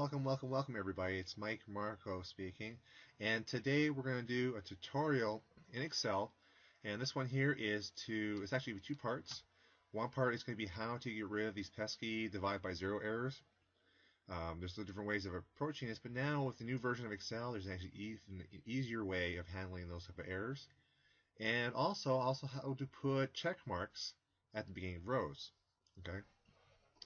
Welcome everybody. It's Mike.marko speaking, and today we're going to do a tutorial in Excel, and this one here it's actually two parts. One part is going to be how to get rid of these pesky divide by zero errors. There's different ways of approaching this, but now with the new version of Excel, there's actually even an easier way of handling those type of errors, and also how to put check marks at the beginning of rows. Okay,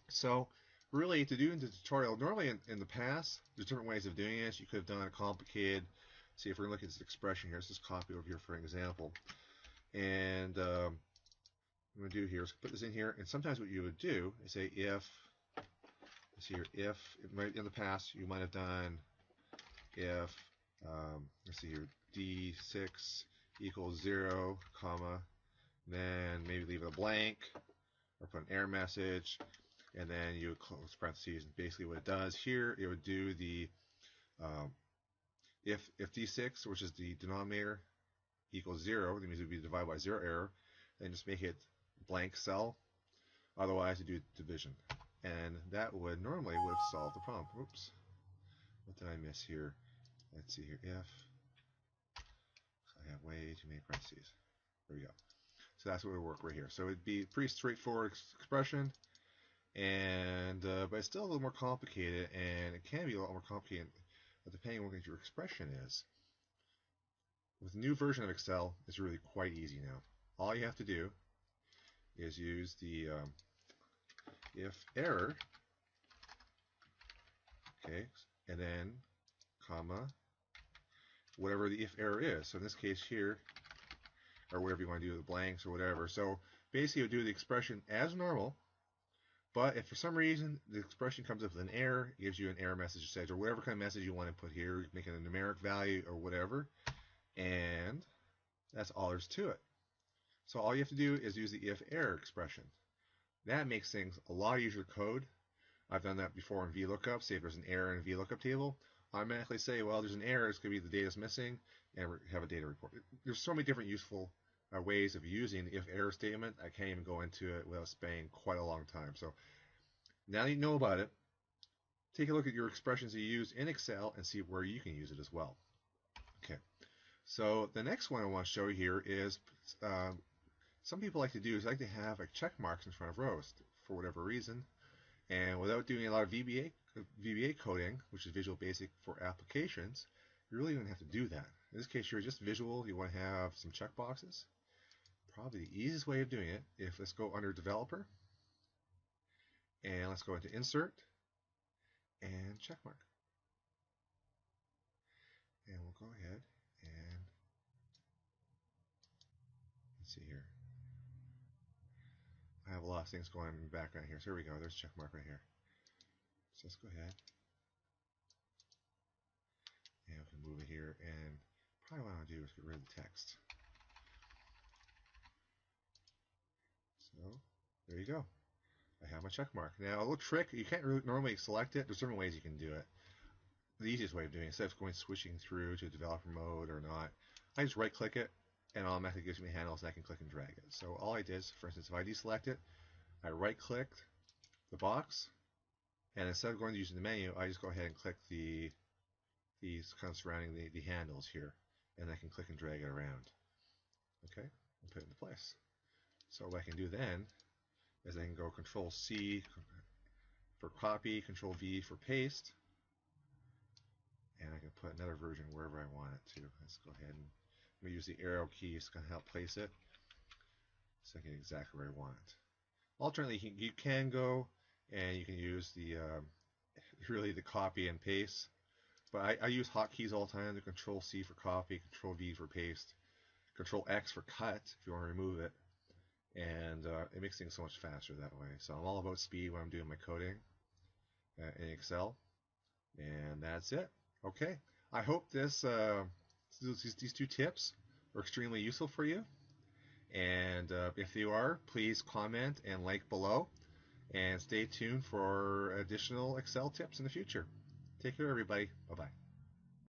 so really, to do in the tutorial, normally in the past, there's different ways of doing this. You could have done a complicated, see if we're going to look at this expression here, let's just copy over here for an example. And what I'm going to do here is put this in here, and sometimes what you would do is say if, let's see here, if, in the past, you might have done if, let's see here, D6 equals 0, comma, then maybe leave it a blank, or put an error message, and then you would close parentheses. And basically what it does here, it would do the if D6, which is the denominator, equals 0, that means it would be divided by 0 error, then just make it blank cell. Otherwise, you do division. And that would normally have solved the problem. Oops. What did I miss here? Let's see here. If I have way too many parentheses. There we go. So that's what would work right here. So it'd be a pretty straightforward expression. And but it's still a little more complicated, and it can be a lot more complicated depending on what your expression is. With the new version of Excel, it's really quite easy now. All you have to do is use the if error, okay, and then comma whatever the if error is. So in this case here, or whatever you want to do with the blanks or whatever. So basically, you do the expression as normal. But if for some reason the expression comes up with an error, it gives you an error message says, or whatever kind of message you want to put here, make it a numeric value or whatever, and that's all there's to it. So all you have to do is use the if error expression. That makes things a lot easier to code. I've done that before in VLOOKUP. Say if there's an error in a VLOOKUP table, automatically say, well, there's an error, it's going to be the data's missing, and have a data report. There's so many different useful ways of using the if error statement. I can't even go into it without spending quite a long time. So now that you know about it, take a look at your expressions you use in Excel and see where you can use it as well. Okay, so the next one I want to show you here is some people like to have like check marks in front of rows for whatever reason, and without doing a lot of VBA coding, which is Visual Basic for applications, you really don't have to do that. In this case, you're just visual. You want to have some checkboxes. Probably the easiest way of doing it, let's go under Developer, and let's go into Insert, and Checkmark. And we'll go ahead and let's see here. I have a lot of things going on in the background here. So here we go. There's Checkmark right here. So let's go ahead. And we can move it here. And probably what I want to do is get rid of the text. So there you go. I have my check mark. Now, a little trick, you can't really normally select it. There's different ways you can do it. The easiest way of doing it, instead of switching through to developer mode or not, I just right click it and automatically gives me handles and I can click and drag it. So all I did is, for instance, if I deselect it, I right clicked the box, and instead of going to using the menu, I just go ahead and click these kind of surrounding the handles here, and I can click and drag it around. Okay, and put it into place. So what I can do then is I can go Control C for copy, Control V for paste, and I can put another version wherever I want it to. Let's go ahead and I'm going to use the arrow keys to help place it so I can get exactly where I want it. Alternately, you can go and you can use the really the copy and paste, but I use hotkeys all the time. The Control C for copy, Control V for paste, Control X for cut if you want to remove it, and it makes things so much faster that way. So I'm all about speed when I'm doing my coding in Excel, and that's it. Okay, I hope these two tips are extremely useful for you, and if they are, please comment and like below, and stay tuned for additional Excel tips in the future. Take care, everybody. Bye-bye.